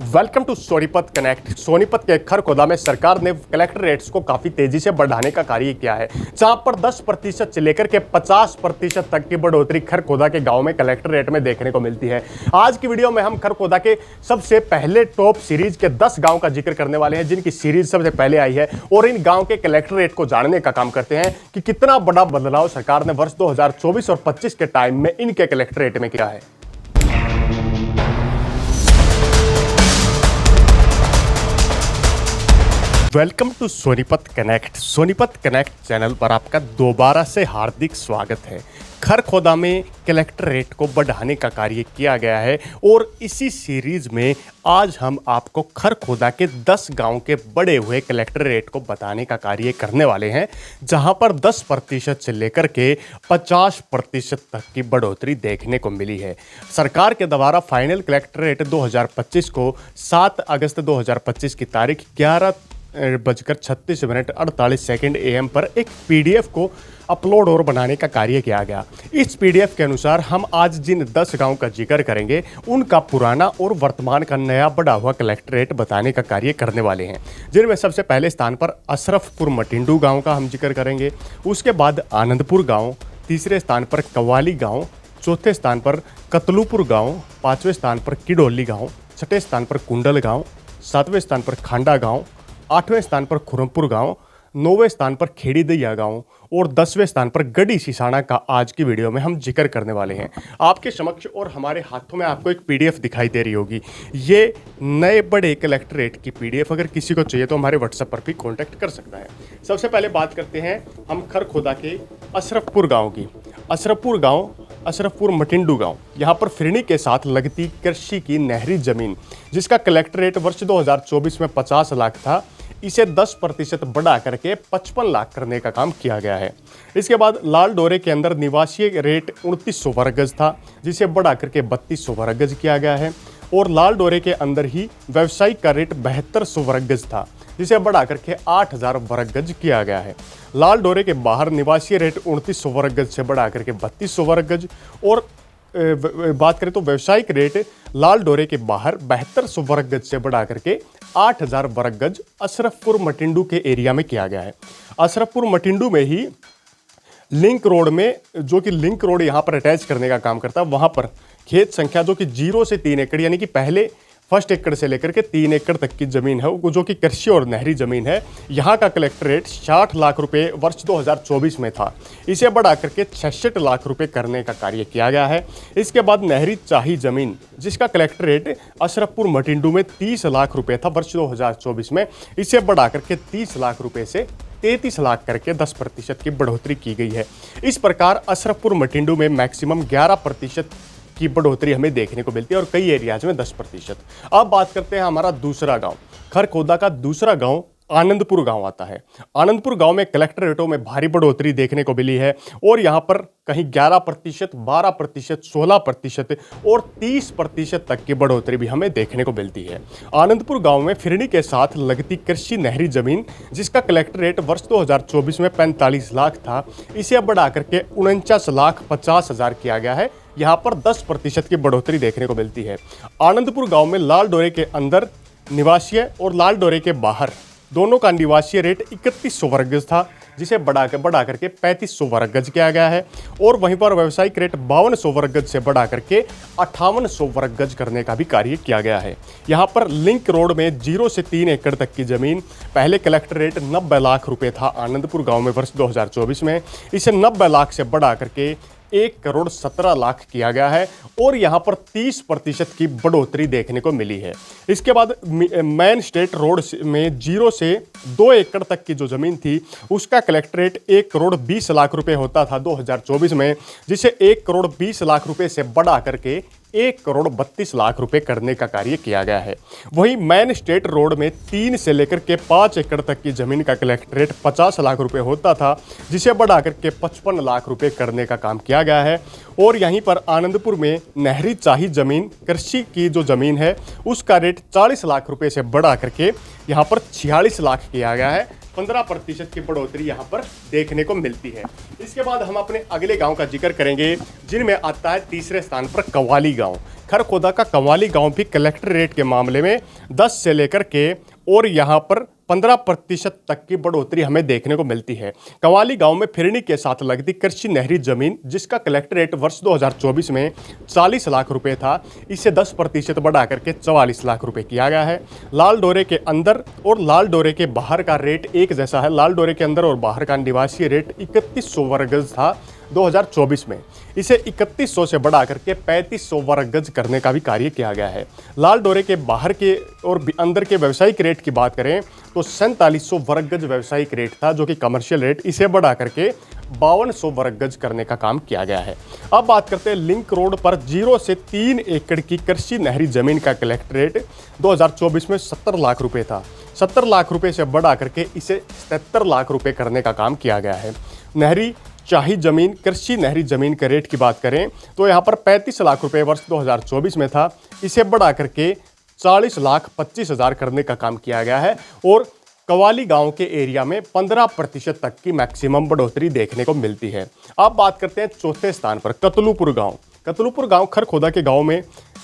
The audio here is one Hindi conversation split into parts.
Welcome to Sonipat connect. Sonipat के खरखोदा में सरकार ने कलेक्टर रेट्स को काफ़ी तेजी से बढ़ाने का कार्य किया है, जहां पर 10% से लेकर के 50% तक की बढ़ोतरी खरखोदा के गांव में कलेक्टर रेट में देखने को मिलती है। आज की वीडियो में हम खरखोदा के सबसे पहले टॉप सीरीज के 10 गाँव का जिक्र करने वाले हैं, जिनकी सीरीज सबसे पहले आई है, और इन गाँव के कलेक्टर रेट को जानने का काम करते हैं कि कितना बड़ा बदलाव सरकार ने वर्ष 2024 और 25 के टाइम में इनके कलेक्टर रेट में किया है। Welcome to Sonipat connect. Sonipat connect channel पर आपका दोबारा से हार्दिक स्वागत है। खरखोदा में कलेक्टर रेट को बढ़ाने का कार्य किया गया है और इसी सीरीज में आज हम आपको खरखोदा के 10 गांव के बढ़े हुए कलेक्टर रेट को बताने का कार्य करने वाले हैं, जहां पर 10% से लेकर के 50% तक की बढ़ोतरी देखने को मिली है। सरकार के द्वारा फाइनल कलेक्टर रेट 2025 को 7 अगस्त 2025 की तारीख 11:36 AM पर एक पीडीएफ को अपलोड और बनाने का कार्य किया गया। इस पीडीएफ के अनुसार हम आज जिन 10 गांव का जिक्र करेंगे, उनका पुराना और वर्तमान का नया बढ़ा हुआ कलेक्टर रेट बताने का कार्य करने वाले हैं, जिनमें सबसे पहले स्थान पर अशरफपुर मटिंडू गांव का हम जिक्र करेंगे। उसके बाद आनंदपुर गांव, तीसरे स्थान पर कव्वाली गांव, चौथे स्थान पर कतलूपुर गांव, पाँचवें स्थान पर किडोली गांव, छठे स्थान पर कुंडल गांव, सातवें स्थान पर खांडा गांव, 8वें स्थान पर खुरमपुर गांव, 9वें स्थान पर खेड़ी दैया गांव और 10वें स्थान पर गढ़ी सिसाना का आज की वीडियो में हम जिक्र करने वाले हैं। आपके समक्ष और हमारे हाथों में आपको एक पीडीएफ दिखाई दे रही होगी। ये नए बड़े कलेक्टर रेट की पीडीएफ अगर किसी को चाहिए तो हमारे व्हाट्सएप पर भी कांटेक्ट कर सकता है। सबसे पहले बात करते हैं हम खरखोदा के अशरफपुर गाँव की। अशरफपुर गाँव, अशरफपुर मटिंडू गांव, यहाँ पर फिरनी के साथ लगती कृषि की नहरी जमीन, जिसका कलेक्टर रेट वर्ष 2024 में 50 लाख था, इसे 10% बढ़ा करके 55 लाख करने का काम किया गया है। इसके बाद लाल डोरे के अंदर निवासीय रेट 2900 वर्ग गज था, जिसे बढ़ा करके 3200 वर्ग गज किया गया है, और लाल डोरे के अंदर ही व्यवसायिक का रेट 7200 वर्ग गज था, जिसे बढ़ा करके 8000 वर्ग गज किया गया है। लाल डोरे के बाहर निवासीय रेट 2900 वर्ग गज से बढ़ा करके 3200 वर्ग गज, और बात करें तो व्यवसायिक रेट लाल डोरे के बाहर 7200 वर्ग गज से बढ़ा करके 8000 वर्ग गज अशरफपुर मटिंडू के एरिया में किया गया है। अशरफपुर मटिंडू में ही लिंक रोड में, जो कि लिंक रोड यहाँ पर अटैच करने का काम करता है, वहाँ पर खेत संख्या जो कि 0 से 3 एकड़ यानी कि पहले फर्स्ट एकड़ से लेकर के 3 एकड़ तक की जमीन है, जो कि कृषि और नहरी जमीन है, यहाँ का कलेक्टर रेट 60 लाख रुपए वर्ष 2024 में था, इसे बढ़ा करके 66 लाख रुपए करने का कार्य किया गया है। इसके बाद नहरी चाही जमीन, जिसका कलेक्टर रेट अशरफपुर मटिंडू में 30 लाख रुपए था वर्ष 2024 में, इसे बढ़ा करके 30 लाख रुपए से 33 लाख करके 10% की बढ़ोतरी की गई है। इस प्रकार अशरफपुर मटिंडू में मैक्सिमम 11% की बढ़ोतरी हमें देखने को मिलती है और कई एरियाज में 10%। अब बात करते हैं हमारा दूसरा गांव। खरखोदा का दूसरा गांव आनंदपुर गांव आता है। आनंदपुर गांव में कलेक्टर रेटों में भारी बढ़ोतरी देखने को मिली है और यहां पर कहीं 11%, 12%, 16% और 30% तक की बढ़ोतरी भी हमें देखने को मिलती है। आनंदपुर गांव में फिरनी के साथ लगती कृषि नहरी जमीन, जिसका कलेक्टर रेट वर्ष 2024 में 45 लाख था, इसे बढ़ा करके 49,50,000 किया गया है। यहाँ पर 10% की बढ़ोतरी देखने को मिलती है। आनंदपुर गांव में लाल डोरे के अंदर निवासीय और लाल डोरे के बाहर दोनों का निवासीय रेट 3100 वर्ग गज था, जिसे बढ़ा करके 3500 वर्ग गज किया गया है, और वहीं पर व्यवसायिक रेट 5200 वर्ग गज से बढ़ा करके 5800 वर्ग गज करने का भी कार्य किया गया है। यहाँ पर लिंक रोड में 0 से 3 एकड़ तक की जमीन, पहले कलेक्टर रेट 90 लाख रुपए था आनंदपुर गांव में वर्ष 2024 में, इसे 90 लाख से बढ़ा करके 1,17,00,000 किया गया है, और यहाँ पर 30% की बढ़ोतरी देखने को मिली है। इसके बाद मेन स्टेट रोड में 0 से 2 एकड़ तक की जो ज़मीन थी, उसका कलेक्टर रेट 1,20,00,000 रुपए होता था 2024 में, जिसे 1,20,00,000 रुपए से बढ़ा करके 1,32,00,000 रुपए करने का कार्य किया गया है। वहीं मैन स्टेट रोड में 3 से लेकर के 5 एकड़ तक की जमीन का कलेक्टर रेट 50 लाख रुपए होता था, जिसे बढ़ा करके 55 लाख रुपए करने का काम किया गया है। और यहीं पर आनंदपुर में नहरी चाही जमीन, कृषि की जो जमीन है, उसका रेट 40 लाख रुपए से बढ़ा करके यहाँ पर 46 लाख किया गया है, 15% की बढ़ोतरी यहाँ पर देखने को मिलती है। इसके बाद हम अपने अगले गांव का जिक्र करेंगे, जिनमें आता है तीसरे स्थान पर कव्वाली गांव। खरखोदा का कव्वाली गांव भी कलेक्टर रेट के मामले में 10 से लेकर के और यहाँ पर 15% तक की बढ़ोतरी हमें देखने को मिलती है। कव्वाली गांव में फिरनी के साथ लगती कृषि नहरी जमीन, जिसका कलेक्टर रेट वर्ष 2024 में 40 लाख रुपए था, इसे 10% बढ़ा करके 44 लाख रुपए किया गया है। लाल डोरे के अंदर और लाल डोरे के बाहर का रेट एक जैसा है। लाल डोरे के अंदर और बाहर का निवासी रेट 3100 वर्ग गज था 2024 में, इसे 3100 से बढ़ा करके 3500 वर्ग गज करने का भी कार्य किया गया है। लाल डोरे के बाहर के और अंदर के व्यावसायिक रेट की बात करें तो 4700 वर्ग गज व्यावसायिक रेट था, जो कि कमर्शियल रेट, इसे बढ़ा करके 5200 वर्ग गज करने का काम किया गया है। अब बात करते हैं लिंक रोड पर 0 से 3 एकड़ की कृषि नहरी जमीन का कलेक्टर रेट 2024 में 70 लाख रुपए था। 70 लाख रुपए से बढ़ा करके इसे 77 लाख रुपए करने का काम किया गया है। नहरी चाही जमीन, कृषि नहरी जमीन के रेट की बात करें तो यहाँ पर 35 लाख रुपए वर्ष 2024 में था, इसे बढ़ा करके 40,25,000 करने का काम किया गया है। और कव्वाली गांव के एरिया में 15% तक की मैक्सिमम बढ़ोतरी देखने को मिलती है। अब बात करते हैं चौथे स्थान पर कतलुपुर गांव। कतलुपुर गांव खरखोदा के गांव में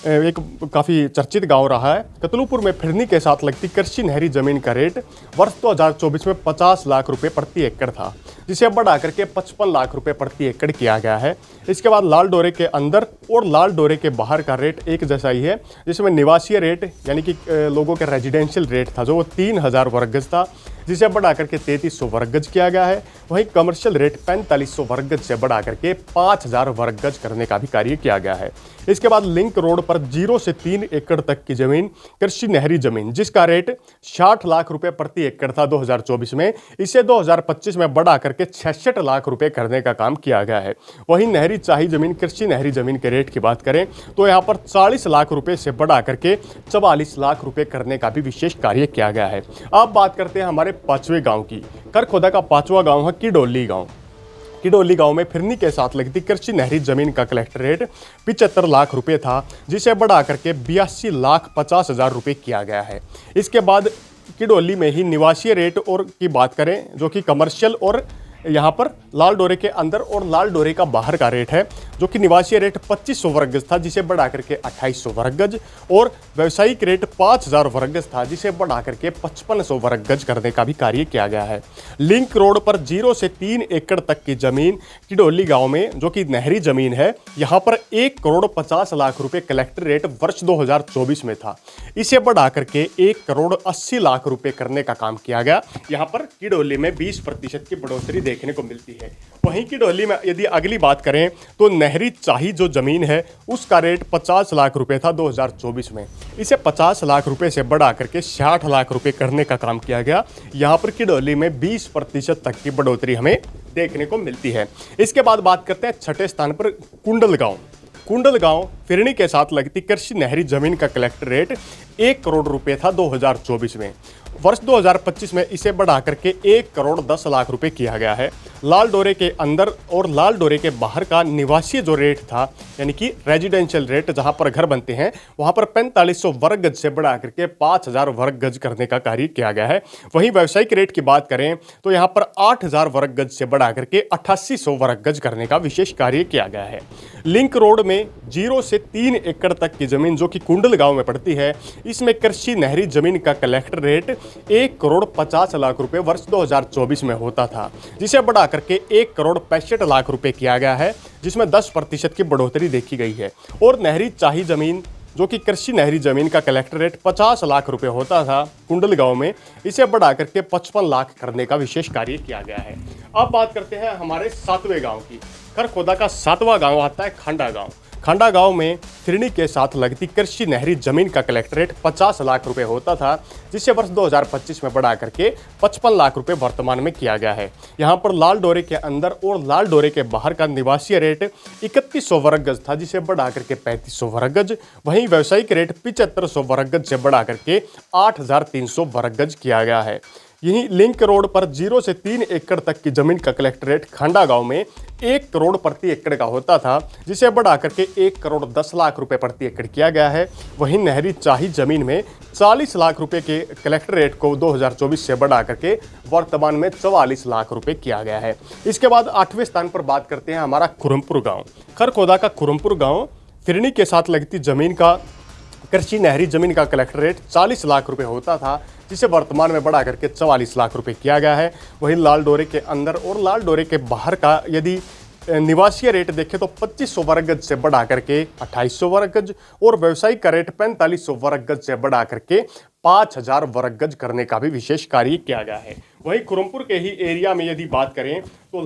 एक काफ़ी चर्चित गांव रहा है। कतलुपुर में फिरनी के साथ लगती कृषि नहरी जमीन का रेट वर्ष 2024 में 50 लाख रुपए प्रति एकड़ था, जिसे बढ़ा करके 55 लाख रुपए प्रति एकड़ किया गया है। इसके बाद लाल डोरे के अंदर और लाल डोरे के बाहर का रेट एक जैसा ही है, जिसमें निवासीय रेट यानी कि लोगों के रेजिडेंशियल रेट था जो वो 3000 वर्ग गज था, जिसे बढ़ा करके 3300 वर्ग गज किया गया है। वहीं कमर्शियल रेट 4500 वर्ग गज से बढ़ा करके 5000 वर्ग गज करने का भी कार्य किया गया है। इसके बाद लिंक रोड पर 0 से 3 एकड़ तक की जमीन कृषि नहरी जमीन, जिसका रेट 60 लाख रुपए प्रति एकड़ था 2024 में, इसे 2025 में बढ़ा करके 66 लाख रुपए करने का काम किया गया है। वहीं नहरी चाही जमीन, कृषि नहरी जमीन के रेट की बात करें तो यहाँ पर 40 लाख रुपए से बढ़ा करके 44 लाख रुपए करने का भी विशेष कार्य किया गया है। अब बात करते हैं हमारे 5वें गांव की। खरखोदा का 5वां गांव है किडोली गांव। किडोली गांव में फिरनी के साथ लगती कृषि नहरी जमीन का कलेक्टर रेट 75 लाख रुपए था, जिसे बढ़ा करके 82,50,000 रुपए किया गया है। इसके बाद किडोली में ही निवासीय रेट और की बात करें, जो कि कमर्शियल और यहाँ पर लाल डोरे के अंदर और लाल डोरे का बाहर का रेट है, जो कि निवासीय रेट 2500 वर्ग गज था, जिसे बढ़ा करके 2800 वर्ग गज, और व्यावसायिक रेट 5000 वर्ग गज था, जिसे बढ़ा करके 5500 वर्ग गज करने का भी कार्य किया गया है। लिंक रोड पर 0 से 3 एकड़ तक की जमीन किडोली गांव में, जो कि नहरी जमीन है, यहाँ पर 1,50,00,000 रुपए कलेक्टर रेट वर्ष 2024 में था, इसे बढ़ा करके 1,80,00,000 रुपए करने का काम किया गया। यहाँ पर किडोली में 20% की बढ़ोतरी देखने को मिलती है। वहीं किडोली में यदि अगली बात करें तो नहरी चाही जो जमीन है उसका रेट 50 लाख रुपए था 2024 में, इसे 50 लाख रुपए से बढ़ा करके 60 लाख रुपए करने का काम किया गया। यहाँ पर किडोली में 20% तक की बढ़ोतरी हमें देखने को मिलती है। इसके बाद बात करते हैं 6ठे स्थान पर कुंडल गांव। कुंडल गांव फिरनी के साथ लगती कृषि नहरी जमीन का कलेक्टर रेट 1 करोड़ रुपए था 2024 में। वर्ष 2025 में इसे बढ़ा करके 1,10,00,000 रुपए किया गया है। लाल डोरे के अंदर और लाल डोरे के बाहर का निवासीय जो रेट था, यानी कि रेजिडेंशियल रेट जहां पर घर बनते हैं, वहां पर 4500 वर्ग गज से बढ़ा करके 5000 वर्ग गज करने का कार्य किया गया है। वहीं व्यावसायिक रेट की बात करें तो यहां पर 8000 वर्ग गज से बढ़ा करके 8800 वर्ग गज करने का विशेष कार्य किया गया है। लिंक रोड में 0 से 3 एकड़ तक की जमीन, जो कि कुंडल गांव में पड़ती है, इसमें कृषि नहरी जमीन का कलेक्टर रेट 1,50,00,000 रुपए वर्ष 2024 में होता था, जिसे बढ़ा करके 1,65,00,000 रुपए किया गया है, जिसमें 10% की बढ़ोतरी देखी गई है। और नहरी चाही जमीन, जो कि कृषि नहरी जमीन का कलेक्टर रेट 50 लाख रुपए होता था कुंडल गांव में, इसे बढ़ा करके 55 लाख करने का विशेष कार्य किया गया है। अब बात करते हैं हमारे 7वें गांव की। खरखोदा का 7वां गांव आता है खांडा गांव। खांडा गांव में फिरनी के साथ लगती कृषि नहरी जमीन का कलेक्टर रेट 50 लाख रुपए होता था, जिसे वर्ष 2025 में बढ़ा करके 55 लाख रुपए वर्तमान में किया गया है। यहां पर लाल डोरे के अंदर और लाल डोरे के बाहर का निवासीय रेट 3100 वर्ग गज था, जिसे बढ़ा करके 3500 वर्ग गज। वहीं व्यावसायिक रेट 7500 वर्ग गज से बढ़ा करके 8300 वर्ग गज किया गया है। यहीं लिंक रोड पर 0 से 3 एकड़ तक की जमीन का कलेक्टर रेट खांडा गांव में 1 करोड़ प्रति एकड़ का होता था, जिसे बढ़ा करके 1 करोड़ 10 लाख रुपए प्रति एकड़ किया गया है। वहीं नहरी चाही जमीन में 40 लाख रुपए के कलेक्टर रेट को 2024 से बढ़ा करके वर्तमान में 44 लाख रुपए किया गया है। इसके बाद 8वें स्थान पर बात करते हैं हमारा खुरमपुर गाँव। खरखोदा का खुरमपुर गाँव फिरनी के साथ लगती जमीन का कृषि नहरी जमीन का कलेक्टर रेट 40 लाख रुपए होता था, जिसे वर्तमान में बढ़ा करके 44 लाख रुपए किया गया है। वहीं लाल डोरे के अंदर और लाल डोरे के बाहर का यदि निवासीय रेट देखें तो 2500 वर्ग गज से बढ़ा करके 2800 वर्ग गज और व्यवसायिक का रेट 4500 वर्ग गज से बढ़ा करके 5000 वर्ग गज करने का भी विशेष कार्य किया गया है। वहीं खुरमपुर के ही एरिया में यदि बात करें तो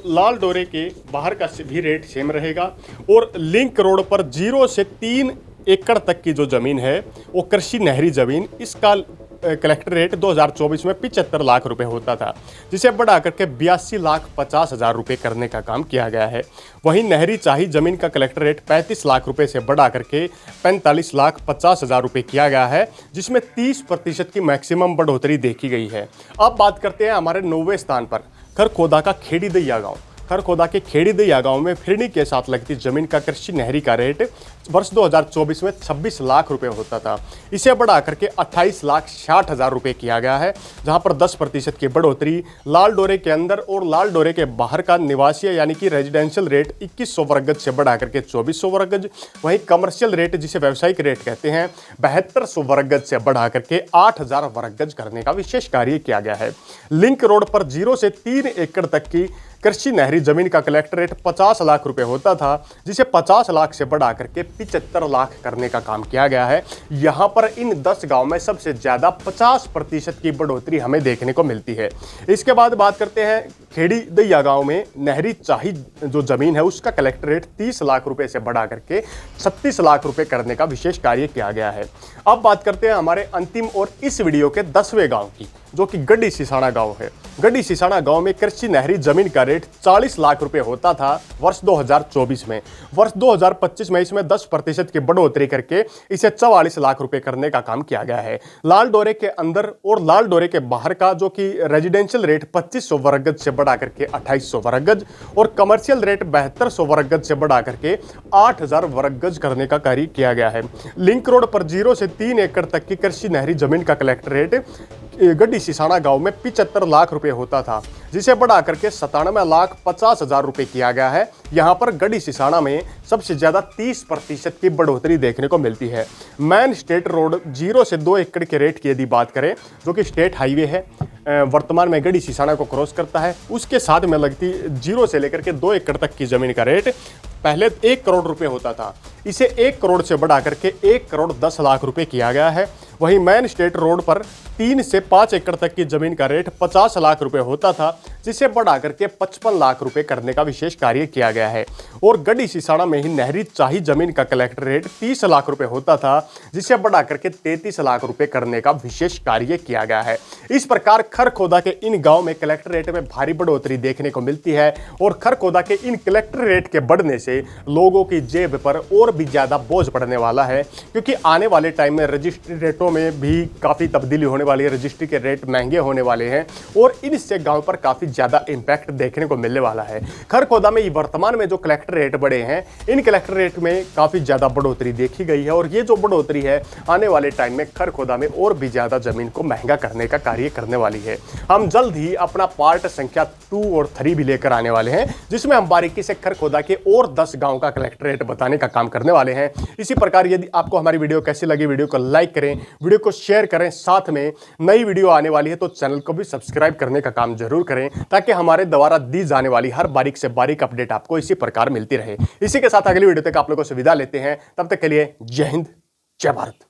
लाल डोरे के बाहर का भी रेट सेम रहेगा और लिंक रोड पर 0 से 3 एकड़ तक की जो जमीन है वो कृषि नहरी जमीन, इसका कलेक्टर रेट 2024 में 75 लाख रुपए होता था, जिसे बढ़ा करके 82,50,000 रुपए करने का काम किया गया है। वहीं नहरी चाही जमीन का कलेक्टर रेट 35 लाख रुपए से बढ़ा करके 45,50,000 रुपए किया गया है, जिसमें 30% की मैक्सिमम बढ़ोतरी देखी गई है। अब बात करते हैं हमारे 9वें स्थान पर खरखोदा का खेड़ी दैया गाँव। खरखोदा के खेड़ी दैया गांव में फिरनी के साथ लगती जमीन का कृषि नहरी का रेट वर्ष 2024 में 26 लाख रुपए होता था, इसे बढ़ा करके 28,60,000 रुपए किया गया है, जहां पर 10% की बढ़ोतरी लाल डोरे के अंदर और लाल डोरे के बाहर का निवासीय यानी कि रेजिडेंशियल रेट 2100 वर्ग गज से बढ़ा करके 2400 वर्ग गज, वहीं कमर्शियल रेट जिसे व्यावसायिक रेट कहते हैं 7200 वर्ग गज से बढ़ा करके 8000 वर्ग गज करने का विशेष कार्य किया गया है। लिंक रोड पर 0 से 3 एकड़ तक की कृषि नहरी जमीन का कलेक्टर रेट 50 लाख रुपए होता था, जिसे 50 लाख से बढ़ा करके 75 लाख करने का काम किया गया है। यहां पर इन 10 गांव में सबसे ज्यादा 50% की बढ़ोतरी हमें देखने को मिलती है। इसके बाद बात करते हैं खेड़ी दैया गांव में नहरी चाही जो जमीन है उसका कलेक्टर रेट 30 लाख रुपए से बढ़ा करके 36 लाख रुपए करने का विशेष कार्य किया गया है। अब बात करते हैं हमारे अंतिम और इस वीडियो के 10वें गांव की, जो कि गड्डी सिसाना गांव है। गड्डी सिसाना गांव में कृषि नहरी जमीन का रेट 40 लाख रुपए होता था वर्ष 2024 में। वर्ष 2025 में इसमें 10% की बढ़ोतरी करके इसे 44 लाख रुपए करने का काम किया गया है। लाल डोरे के अंदर और लाल डोरे के बाहर का जो कि रेजिडेंशियल रेट 2500 वर्ग गज से बढ़ा करके 2800 वर्ग गज और कमर्शियल रेट 7200 वर्ग गज से बढ़ा करके 8000 वर्ग गज करने का कार्य किया गया है। लिंक रोड पर 0 से 3 एकड़ तक की कृषि नहरी जमीन का कलेक्टर रेट गड्डी सिसाना गांव में 75 लाख रुपए होता था, जिसे बढ़ा करके 97,50,000 रुपए किया गया है। यहां पर गड्डी सिसाना में सबसे ज्यादा 30% की बढ़ोतरी देखने को मिलती है। मैन स्टेट रोड 0 से 2 एकड़ के रेट की यदि बात करें, जो कि स्टेट हाईवे है, वर्तमान में गड्डी सिसाना को क्रॉस करता है, उसके साथ में लगती 0 से लेकर के 2 एकड़ तक की जमीन का रेट पहले 1 करोड़ रुपए होता था, इसे 1 करोड़ से बढ़ा करके 1 करोड़ 10 लाख रुपए किया गया है। वहीं मैन स्टेट रोड पर 3 से 5 एकड़ तक की जमीन का रेट 50 लाख रुपए होता था, जिसे बढ़ा करके 55 लाख रुपए करने का विशेष कार्य किया गया है। और गड्डी सिसाना में ही नहरी चाही जमीन का कलेक्टर रेट 30 लाख रुपए होता था, जिसे बढ़ा करके 33 लाख रुपए करने का विशेष कार्य किया गया है। इस प्रकार खरखोदा के इन गांव में कलेक्टर रेट में भारी बढ़ोतरी देखने को मिलती है और खरखोदा के इन कलेक्टर रेट के बढ़ने से लोगों की जेब पर और भी ज्यादा बोझ पड़ने वाला है, क्योंकि आने वाले टाइम में रजिस्ट्री रेटों में भी काफी तब्दीली होने वाली है, रजिस्ट्री के रेट महंगे होने वाले हैं और इनसे गांव पर काफी ज्यादा इंपैक्ट देखने को मिलने वाला है। खरखोदा में वर्तमान में जो कलेक्टर रेट बढ़े हैं, इन कलेक्टर रेट में काफी ज्यादा बढ़ोतरी देखी गई है और ये जो बढ़ोतरी है आने वाले टाइम में खरखोदा में और भी ज्यादा जमीन को महंगा करने का कार्य करने वाली है। हम जल्द ही अपना पार्ट संख्या 2 और 3 भी लेकर आने वाले हैं, जिसमें हम बारीकी से खरखोदा के और 10 गांव का कलेक्टर रेट बताने का काम करने वाले हैं। इसी प्रकार यदि आपको हमारी वीडियो कैसी लगी, वीडियो को लाइक करें, वीडियो को शेयर करें, साथ में नई वीडियो आने वाली है तो चैनल को भी सब्सक्राइब करने का काम जरूर करें, ताकि हमारे द्वारा दी जाने वाली हर बारीक से बारीक अपडेट आपको इसी प्रकार मिलती रहे। इसी के साथ अगली वीडियो तक आप लोगों से विदा लेते हैं। तब तक के लिए जय हिंद, जय भारत।